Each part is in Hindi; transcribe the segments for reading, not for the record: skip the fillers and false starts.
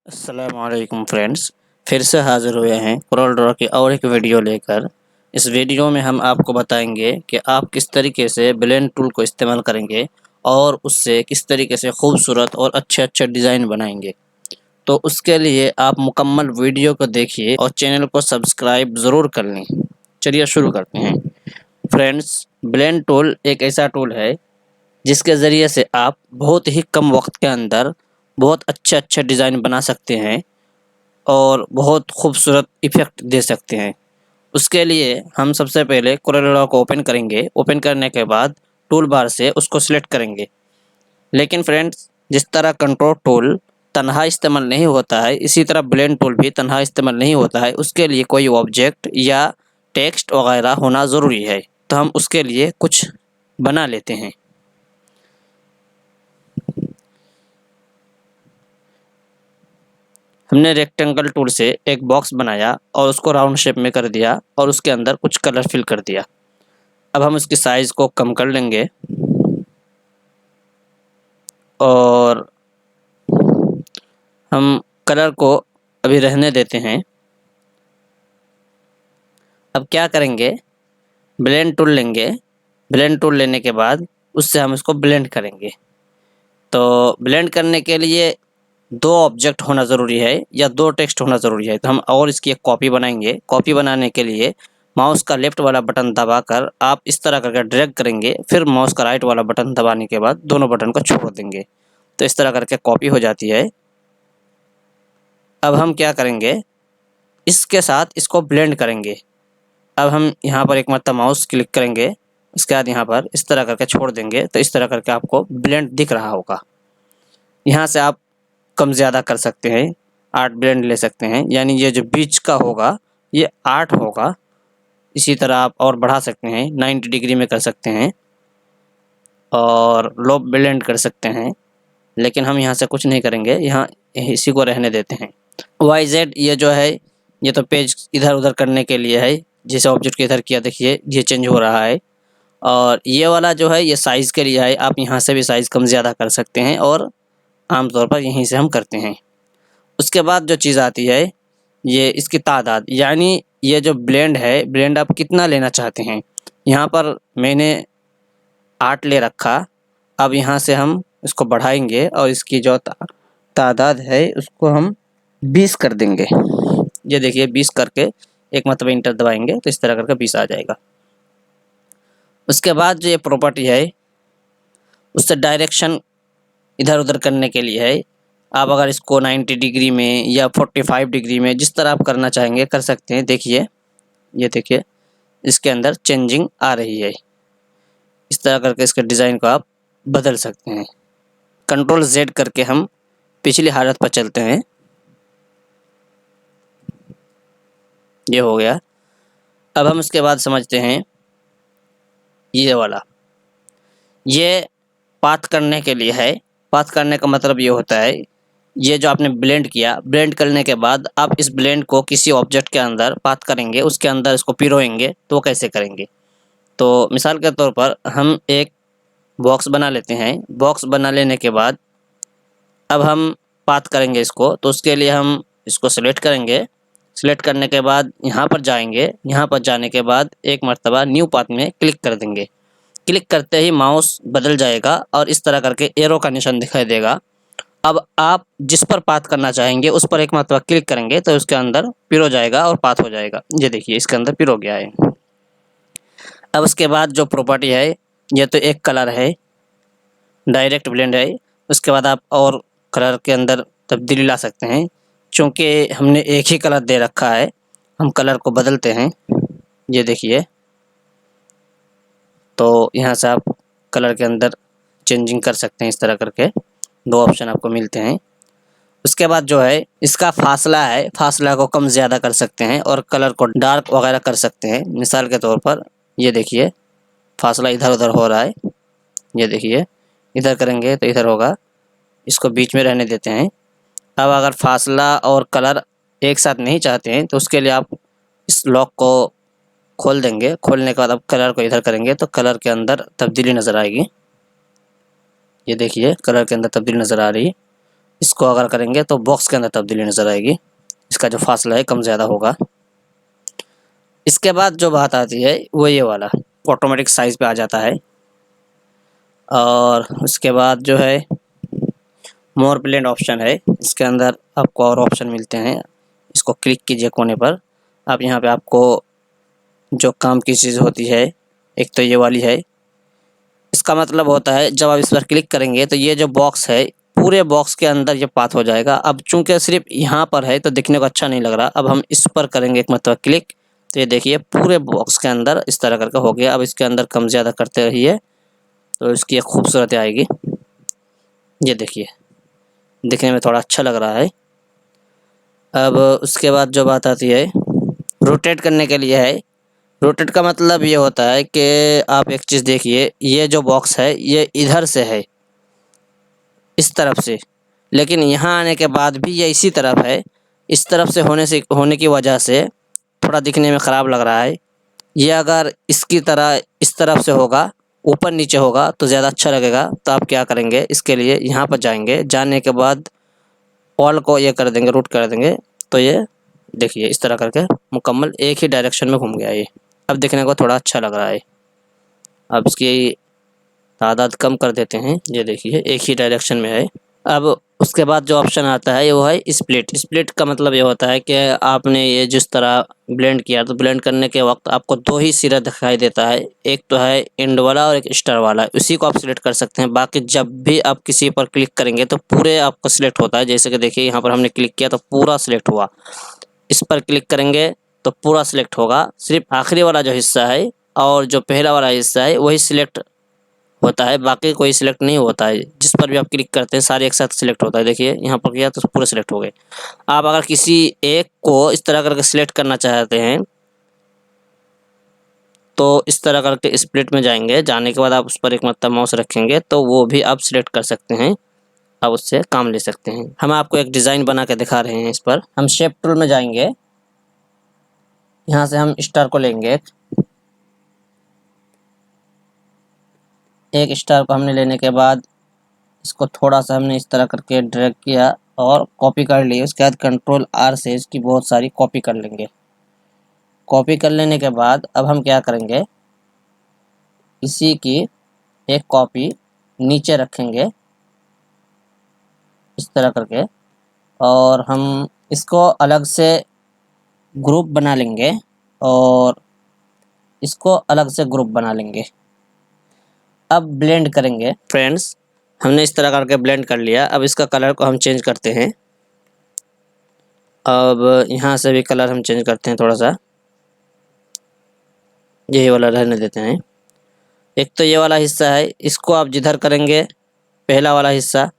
अस्सलामुअलैकुम फ्रेंड्स, फिर से हाज़िर हुए हैं कोरल ड्रॉ की और एक वीडियो लेकर। इस वीडियो में हम आपको बताएंगे कि आप किस तरीके से ब्लेंड टूल को इस्तेमाल करेंगे और उससे किस तरीके से खूबसूरत और अच्छे-अच्छे डिज़ाइन बनाएंगे। तो उसके लिए आप मुकम्मल वीडियो को देखिए और चैनल को सब्सक्राइब ज़रूर कर लें। चलिए शुरू करते हैं। फ्रेंड्स, ब्लेंड टूल एक ऐसा टूल है जिसके ज़रिए से आप बहुत ही कम वक्त के अंदर बहुत अच्छे-अच्छे डिज़ाइन बना सकते हैं और बहुत खूबसूरत इफ़ेक्ट दे सकते हैं। उसके लिए हम सबसे पहले कोरेल ड्रॉ को ओपन करेंगे। ओपन करने के बाद टूल बार से उसको सिलेक्ट करेंगे। लेकिन फ्रेंड्स, जिस तरह कंट्रोल टूल तन्हा इस्तेमाल नहीं होता है, इसी तरह ब्लेंड टूल भी तन्हा इस्तेमाल नहीं होता है। उसके लिए कोई ऑब्जेक्ट या टेक्स्ट वगैरह होना ज़रूरी है। तो हम उसके लिए कुछ बना लेते हैं। हमने रेक्टेंगल टूल से एक बॉक्स बनाया और उसको राउंड शेप में कर दिया और उसके अंदर कुछ कलर फिल कर दिया। अब हम उसकी साइज़ को कम कर लेंगे और हम कलर को अभी रहने देते हैं। अब क्या करेंगे, ब्लेंड टूल लेंगे। ब्लेंड टूल लेने के बाद उससे हम इसको ब्लेंड करेंगे। तो ब्लेंड करने के लिए 2 ऑब्जेक्ट होना ज़रूरी है या 2 टेक्स्ट होना ज़रूरी है। तो हम और इसकी एक कॉपी बनाएंगे। कॉपी बनाने के लिए माउस का लेफ्ट वाला बटन दबाकर आप इस तरह करके ड्रैग करेंगे, फिर माउस का राइट वाला बटन दबाने के बाद दोनों बटन को छोड़ देंगे। तो इस तरह करके कॉपी हो जाती है। अब हम क्या करेंगे, इसके साथ इसको ब्लेंड करेंगे। अब हम यहाँ पर एक मरतबा माउस क्लिक करेंगे, उसके बाद यहाँ पर इस तरह करके छोड़ देंगे। तो इस तरह करके आपको ब्लेंड दिख रहा होगा। यहाँ से आप कम ज़्यादा कर सकते हैं, 8 ब्लेंड ले सकते हैं, यानी ये जो बीच का होगा ये 8 होगा। इसी तरह आप और बढ़ा सकते हैं, 90 डिग्री में कर सकते हैं और लो ब्लेंड कर सकते हैं। लेकिन हम यहाँ से कुछ नहीं करेंगे, यहाँ इसी को रहने देते हैं। YZ ये जो है, ये तो पेज इधर-उधर करने के लिए है। जैसे ऑब्जेक्ट को इधर किया, देखिए ये चेंज हो रहा है। और ये वाला जो है ये साइज़ के लिए है, आप यहाँ से भी साइज़ कम ज़्यादा कर सकते हैं और आमतौर पर यहीं से हम करते हैं। उसके बाद जो चीज़ आती है, ये इसकी तादाद, यानी ये जो ब्लेंड है, ब्लेंड आप कितना लेना चाहते हैं। यहाँ पर मैंने 8 ले रखा। अब यहाँ से हम इसको बढ़ाएंगे और इसकी जो तादाद है उसको हम 20 कर देंगे। ये देखिए 20 करके एक मरतबा इंटर दबाएंगे तो इस तरह करके 20 आ जाएगा। उसके बाद जो ये प्रॉपर्टी है, उससे डायरेक्शन इधर-उधर करने के लिए है। आप अगर इसको 90 डिग्री में या 45 डिग्री में जिस तरह आप करना चाहेंगे कर सकते हैं। देखिए, ये देखिए इसके अंदर चेंजिंग आ रही है। इस तरह करके इसके डिज़ाइन को आप बदल सकते हैं। कंट्रोल Z करके हम पिछली हालत पर चलते हैं। ये हो गया। अब हम इसके बाद समझते हैं ये वाला, ये पाथ करने के लिए है। पाथ करने का मतलब ये होता है, ये जो आपने ब्लेंड किया, ब्लेंड करने के बाद आप इस ब्लेंड को किसी ऑब्जेक्ट के अंदर पाथ करेंगे, उसके अंदर इसको पिरोएंगे, तो कैसे करेंगे। तो मिसाल के तौर पर हम एक बॉक्स बना लेते हैं। बॉक्स बना लेने के बाद अब हम पाथ करेंगे इसको, तो उसके लिए हम इसको सेलेक्ट करेंगे। सेलेक्ट करने के बाद यहाँ पर जाएंगे। यहाँ पर जाने के बाद एक मरतबा न्यू पाथ में क्लिक कर देंगे। क्लिक करते ही माउस बदल जाएगा और इस तरह करके एरो का निशान दिखाई देगा। अब आप जिस पर पाथ करना चाहेंगे उस पर एक मरतबा क्लिक करेंगे तो उसके अंदर पिरो जाएगा और पाथ हो जाएगा। ये देखिए इसके अंदर पिरो गया है। अब उसके बाद जो प्रॉपर्टी है, ये तो एक कलर है, डायरेक्ट ब्लेंड है। उसके बाद आप और कलर के अंदर तब्दीली ला सकते हैं। चूँकि हमने एक ही कलर दे रखा है, हम कलर को बदलते हैं। ये देखिए, तो यहाँ से आप कलर के अंदर चेंजिंग कर सकते हैं। इस तरह करके 2 ऑप्शन आपको मिलते हैं। उसके बाद जो है इसका फासला है, फासला को कम ज़्यादा कर सकते हैं और कलर को डार्क वगैरह कर सकते हैं। मिसाल के तौर पर ये देखिए फासला इधर-उधर हो रहा है। ये देखिए इधर करेंगे तो इधर होगा, इसको बीच में रहने देते हैं। अब अगर फासला और कलर एक साथ नहीं चाहते हैं तो उसके लिए आप इस लॉक को खोल देंगे। खोलने के बाद अब कलर को इधर करेंगे तो कलर के अंदर तब्दीली नज़र आएगी। ये देखिए कलर के अंदर तब्दीली नज़र आ रही है। इसको अगर करेंगे तो बॉक्स के अंदर तब्दीली नज़र आएगी, इसका जो फासला है कम ज़्यादा होगा। इसके बाद जो बात आती है वो ये वाला ऑटोमेटिक साइज़ पे आ जाता है। और उसके बाद जो है मोर ब्लेंड ऑप्शन है, इसके अंदर आपको और ऑप्शन मिलते हैं। इसको क्लिक कीजिए कोने पर। अब यहाँ पे आपको जो काम की चीज़ होती है, एक तो ये वाली है। इसका मतलब होता है जब आप इस पर क्लिक करेंगे तो ये जो बॉक्स है पूरे बॉक्स के अंदर ये पाथ हो जाएगा। अब चूंकि सिर्फ यहाँ पर है तो दिखने को अच्छा नहीं लग रहा। अब हम इस पर करेंगे एक मतलब क्लिक, तो ये देखिए पूरे बॉक्स के अंदर इस तरह करके हो गया। अब इसके अंदर कम ज़्यादा करते रहिए तो इसकी एक खूबसूरती आएगी। ये देखिए दिखने में थोड़ा अच्छा लग रहा है। अब उसके बाद जो बात आती है रोटेट करने के लिए है। रोटेट का मतलब ये होता है कि आप एक चीज़ देखिए, ये जो बॉक्स है ये इधर से है इस तरफ से, लेकिन यहाँ आने के बाद भी ये इसी तरफ है। इस तरफ से होने की वजह से थोड़ा दिखने में ख़राब लग रहा है। ये अगर इसकी तरह इस तरफ से होगा, ऊपर नीचे होगा तो ज़्यादा अच्छा लगेगा। तो आप क्या करेंगे, इसके लिए यहाँ पर जाएंगे, जाने के बाद ऑल को ये कर देंगे, रूट कर देंगे, तो ये देखिए इस तरह करके मुकम्मल एक ही डायरेक्शन में घूम गया ये। अब देखने को थोड़ा अच्छा लग रहा है। अब इसकी तादाद कम कर देते हैं, ये देखिए एक ही डायरेक्शन में है। अब उसके बाद जो ऑप्शन आता है वो है स्प्लिट। स्प्लिट का मतलब ये होता है कि आपने ये जिस तरह ब्लेंड किया तो ब्लेंड करने के वक्त आपको दो ही सिरा दिखाई देता है, एक तो है एंड वाला और एक स्टार वाला, उसी को आप सिलेक्ट कर सकते हैं। बाकी जब भी आप किसी पर क्लिक करेंगे तो पूरे आपको सिलेक्ट होता है। जैसे कि देखिए यहाँ पर हमने क्लिक किया तो पूरा सिलेक्ट हुआ, इस पर क्लिक करेंगे तो पूरा सिलेक्ट होगा। सिर्फ आखिरी वाला जो हिस्सा है और जो पहला वाला हिस्सा है वही सिलेक्ट होता है, बाकी कोई सिलेक्ट नहीं होता है। जिस पर भी आप क्लिक करते हैं सारे एक साथ सिलेक्ट होता है। देखिए यहाँ पर किया तो पूरे सिलेक्ट हो गए। आप अगर किसी एक को इस तरह करके सिलेक्ट करना चाहते हैं तो इस तरह करके स्प्लिट में जाएंगे, जाने के बाद आप उस पर एक मतलब माउस रखेंगे तो वो भी आप सिलेक्ट कर सकते हैं, आप उससे काम ले सकते हैं। हम आपको एक डिज़ाइन बना के दिखा रहे हैं। इस पर हम शेप टूल में जाएंगे, यहाँ से हम स्टार को लेंगे। एक स्टार को हमने लेने के बाद इसको थोड़ा सा हमने इस तरह करके ड्रैग किया और कॉपी कर ली। उसके बाद कंट्रोल आर से इसकी बहुत सारी कॉपी कर लेंगे। कॉपी कर लेने के बाद अब हम क्या करेंगे, इसी की एक कॉपी नीचे रखेंगे इस तरह करके, और हम इसको अलग से ग्रुप बना लेंगे और इसको अलग से ग्रुप बना लेंगे। अब ब्लेंड करेंगे फ्रेंड्स, हमने इस तरह करके ब्लेंड कर लिया। अब इसका कलर को हम चेंज करते हैं। अब यहाँ से भी कलर हम चेंज करते हैं थोड़ा सा, यही वाला रहने देते हैं। एक तो ये वाला हिस्सा है, इसको आप जिधर करेंगे पहला वाला हिस्सा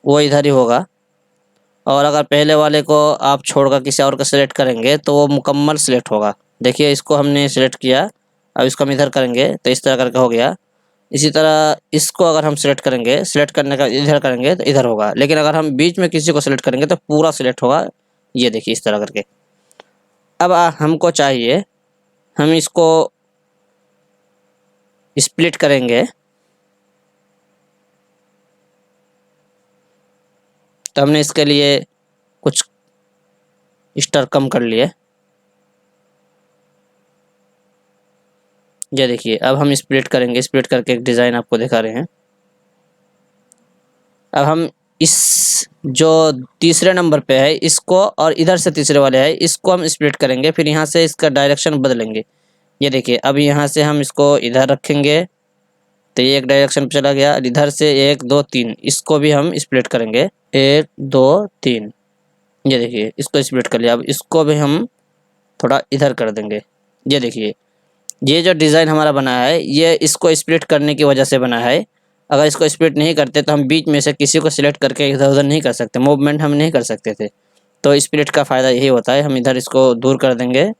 वो इधर ही होगा, और अगर पहले वाले को आप छोड़कर किसी और का सिलेक्ट करेंगे तो वो मुकम्मल सिलेक्ट होगा। देखिए इसको हमने सिलेक्ट किया, अब इसको हम इधर करेंगे तो इस तरह करके हो गया। इसी तरह इसको अगर हम सिलेक्ट करेंगे, सिलेक्ट करने का इधर करेंगे तो इधर होगा, लेकिन अगर हम बीच में किसी को सिलेक्ट करेंगे तो पूरा सिलेक्ट होगा। ये देखिए इस तरह करके। अब हमको चाहिए, हम इसको स्प्लिट करेंगे तो हमने इसके लिए कुछ स्टार कम कर लिए। ये देखिए अब हम स्प्लिट करेंगे, स्प्लिट करके एक डिज़ाइन आपको दिखा रहे हैं। अब हम इस जो तीसरे नंबर पे है इसको और इधर से तीसरे वाले है इसको हम स्प्लिट करेंगे, फिर यहाँ से इसका डायरेक्शन बदलेंगे। ये देखिए अब यहाँ से हम इसको इधर रखेंगे तो ये एक डायरेक्शन पे चला गया। इधर से 1 2 3 इसको भी हम स्प्लिट करेंगे, 1 2 3। ये देखिए इसको स्प्लिट कर लिया। अब इसको भी हम थोड़ा इधर कर देंगे। ये देखिए ये जो डिज़ाइन हमारा बना है ये इसको स्प्लिट करने की वजह से बना है। अगर इसको स्प्लिट नहीं करते तो हम बीच में से किसी को सिलेक्ट करके इधर उधर नहीं कर सकते, मूवमेंट हम नहीं कर सकते थे। तो स्प्लिट का फ़ायदा यही होता है। हम इधर इसको दूर कर देंगे,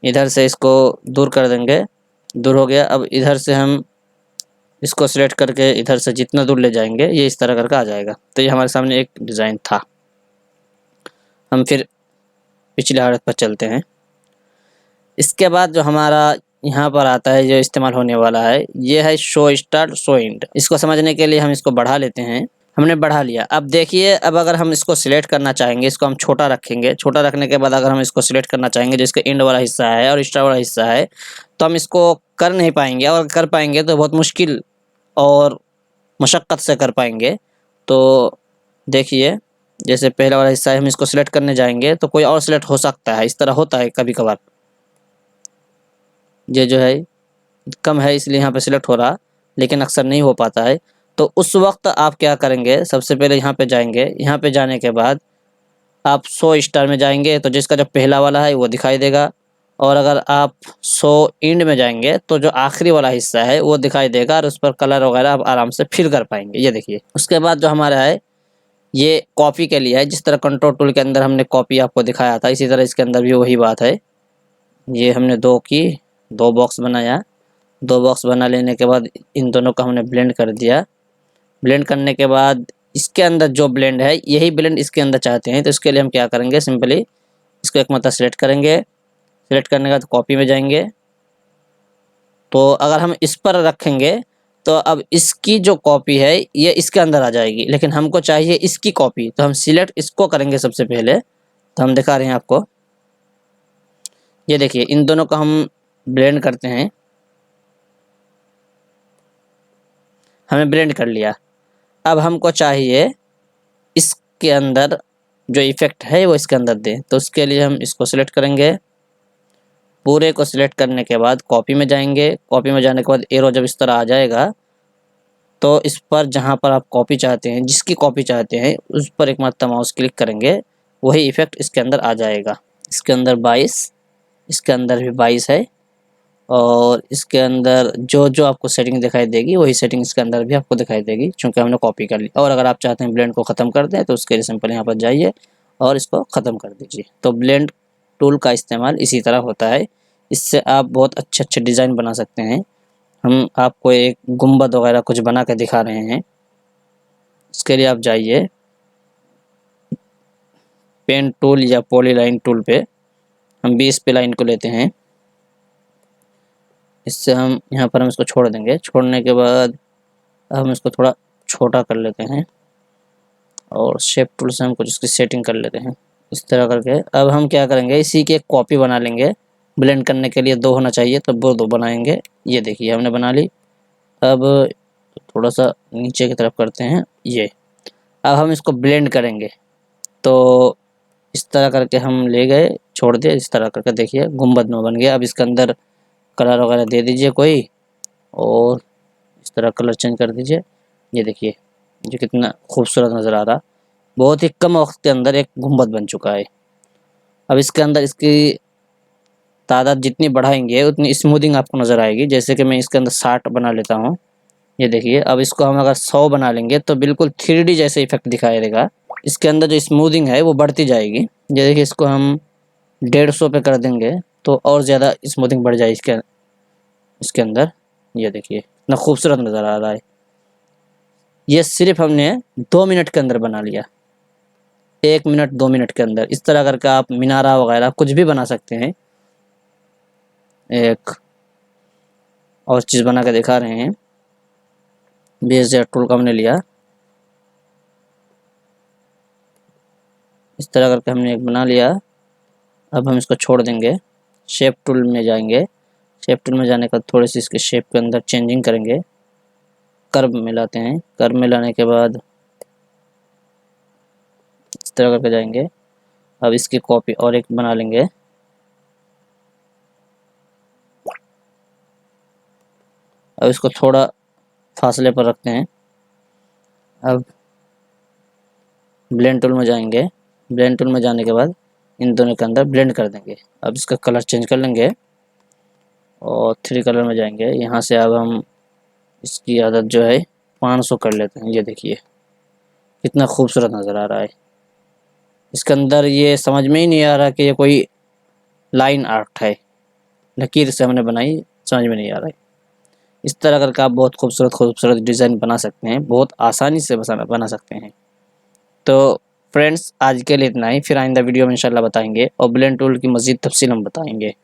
इधर से इसको दूर कर देंगे, दूर हो गया। अब इधर से हम इसको सिलेक्ट करके इधर से जितना दूर ले जाएंगे ये इस तरह करके आ जाएगा। तो ये हमारे सामने एक डिज़ाइन था। हम फिर पिछले हालत पर चलते हैं। इसके बाद जो हमारा यहाँ पर आता है जो इस्तेमाल होने वाला है, ये है शो स्टार्ट शो एंड। इसको समझने के लिए हम इसको बढ़ा लेते हैं। हमने बढ़ा लिया। अब देखिए, अब अगर हम इसको सिलेक्ट करना चाहेंगे, इसको हम छोटा रखेंगे। छोटा रखने के बाद अगर हम इसको सिलेक्ट करना चाहेंगे, जिसका एंड वाला हिस्सा है और स्टार्ट वाला हिस्सा है, तो हम इसको कर नहीं पाएंगे, और कर पाएंगे तो बहुत मुश्किल और मशक्क़त से कर पाएंगे। तो देखिए, जैसे पहला वाला हिस्सा है, हम इसको सिलेक्ट करने जाएंगे तो कोई और सिलेक्ट हो सकता है। इस तरह होता है कभी कभार। ये जो है कम है इसलिए यहाँ पे सिलेक्ट हो रहा, लेकिन अक्सर नहीं हो पाता है। तो उस वक्त आप क्या करेंगे, सबसे पहले यहाँ पे जाएंगे। यहाँ पे जाने के बाद आप शो स्टार में जाएंगे तो जिसका जो पहला वाला है वो दिखाई देगा, और अगर आप शो एंड में जाएंगे तो जो आखिरी वाला हिस्सा है वो दिखाई देगा, और उस पर कलर वगैरह आप आराम से फिल कर पाएंगे। ये देखिए, उसके बाद जो हमारा है ये कॉपी के लिए है। जिस तरह कंट्रोल टूल के अंदर हमने कॉपी आपको दिखाया था, इसी तरह इसके अंदर भी वही बात है। ये हमने दो बॉक्स बनाया। 2 बॉक्स बना लेने के बाद इन दोनों को हमने ब्लेंड कर दिया। ब्लेंड करने के बाद इसके अंदर जो ब्लेंड है, यही ब्लेंड इसके अंदर चाहते हैं, तो इसके लिए हम क्या करेंगे, सिंपली इसको एक मतलब सेलेक्ट करेंगे। सेलेक्ट करने के बाद कॉपी में जाएंगे। तो अगर हम इस पर रखेंगे तो अब इसकी जो कॉपी है ये इसके अंदर आ जाएगी, लेकिन हमको चाहिए इसकी कॉपी, तो हम सिलेक्ट इसको करेंगे सबसे पहले। तो हम दिखा रहे हैं आपको, ये देखिए, इन दोनों को हम ब्लेंड करते हैं। हमें ब्लेंड कर लिया। अब हमको चाहिए इसके अंदर जो इफ़ेक्ट है वो इसके अंदर दें, तो उसके लिए हम इसको सिलेक्ट करेंगे। पूरे को सिलेक्ट करने के बाद कॉपी में जाएंगे। कॉपी में जाने के बाद एरो जब इस तरह आ जाएगा तो इस पर जहाँ पर आप कॉपी चाहते हैं, जिसकी कॉपी चाहते हैं, उस पर एक मरतबा माउस क्लिक करेंगे, वही इफ़ेक्ट इसके अंदर आ जाएगा। इसके अंदर 22, इसके अंदर भी 22 है, और इसके अंदर जो जो आपको सेटिंग दिखाई देगी वही सेटिंग इसके अंदर भी आपको दिखाई देगी, क्योंकि हमने कॉपी कर ली। और अगर आप चाहते हैं ब्लेंड को ख़त्म कर दें तो उसके लिए सिंपल यहाँ पर जाइए और इसको ख़त्म कर दीजिए। तो ब्लेंड टूल का इस्तेमाल इसी तरह होता है। इससे आप बहुत अच्छे अच्छे डिज़ाइन बना सकते हैं। हम आपको एक गुंबद वगैरह कुछ बना के दिखा रहे हैं। इसके लिए आप जाइए पेन टूल या पॉलीलाइन टूल पे, हम 20 पे लाइन को लेते हैं। इससे हम यहाँ पर हम इसको छोड़ देंगे। छोड़ने के बाद हम इसको थोड़ा छोटा कर लेते हैं, और शेप टूल से हम कुछ इसकी सेटिंग कर लेते हैं इस तरह करके। अब हम क्या करेंगे, इसी की एक कॉपी बना लेंगे। ब्लेंड करने के लिए 2 होना चाहिए, तो वो 2 बनाएंगे। ये देखिए, हमने बना ली। अब थोड़ा सा नीचे की तरफ करते हैं ये। अब हम इसको ब्लेंड करेंगे, तो इस तरह करके हम ले गए, छोड़ दिए, इस तरह करके देखिए गुंबद में बन गया। अब इसके अंदर कलर वगैरह दे दीजिए कोई, और इस तरह कलर चेंज कर दीजिए। ये देखिए, ये कितना खूबसूरत नज़र आ रहा। बहुत ही कम वक्त के अंदर एक गुंबद बन चुका है। अब इसके अंदर इसकी तादाद जितनी बढ़ाएंगे उतनी स्मूथिंग आपको नज़र आएगी। जैसे कि मैं इसके अंदर 60 बना लेता हूँ। ये देखिए, अब इसको हम अगर 100 बना लेंगे तो बिल्कुल 3D जैसे इफेक्ट दिखाई देगा। इसके अंदर जो स्मूथिंग है वो बढ़ती जाएगी। ये देखिए, इसको हम 150 पे कर देंगे तो और ज़्यादा स्मूथिंग बढ़ जाए इसके अंदर। ये देखिए, इतना खूबसूरत नज़र आ रहा है। ये सिर्फ हमने 2 मिनट के अंदर बना लिया। 1 मिनट 2 मिनट के अंदर इस तरह करके आप मीनारा वगैरह कुछ भी बना सकते हैं। एक और चीज़ बना के दिखा रहे हैं। बेज़ टूल का हमने लिया, इस तरह करके हमने एक बना लिया। अब हम इसको छोड़ देंगे। शेप टूल में जाएंगे। शेप टूल में जाने के बाद थोड़ी सी इसके शेप के अंदर चेंजिंग करेंगे। कर्व मिलाते हैं। कर्व मिलाने के बाद इस तरह करके जाएंगे। अब इसकी कॉपी और एक बना लेंगे। अब इसको थोड़ा फासले पर रखते हैं। अब ब्लेंड टूल में जाएंगे। ब्लेंड टूल में जाने के बाद इन दोनों के अंदर ब्लेंड कर देंगे। अब इसका कलर चेंज कर लेंगे और 3 कलर में जाएंगे। यहाँ से अब हम इसकी आदत जो है 500 कर लेते हैं। ये देखिए, कितना खूबसूरत नज़र आ रहा है। इसके अंदर ये समझ में ही नहीं आ रहा कि ये कोई लाइन आर्ट है, लकीर से हमने बनाई, समझ में नहीं आ रहा है। इस तरह करके आप बहुत खूबसूरत खूबसूरत डिज़ाइन बना सकते हैं, बहुत आसानी से बना सकते हैं। तो फ्रेंड्स, आज के लिए इतना ही। फिर आइंदा वीडियो में इंशाल्लाह बताएंगे और ब्लेंड टूल की मज़ीद तफसील हम बताएंगे।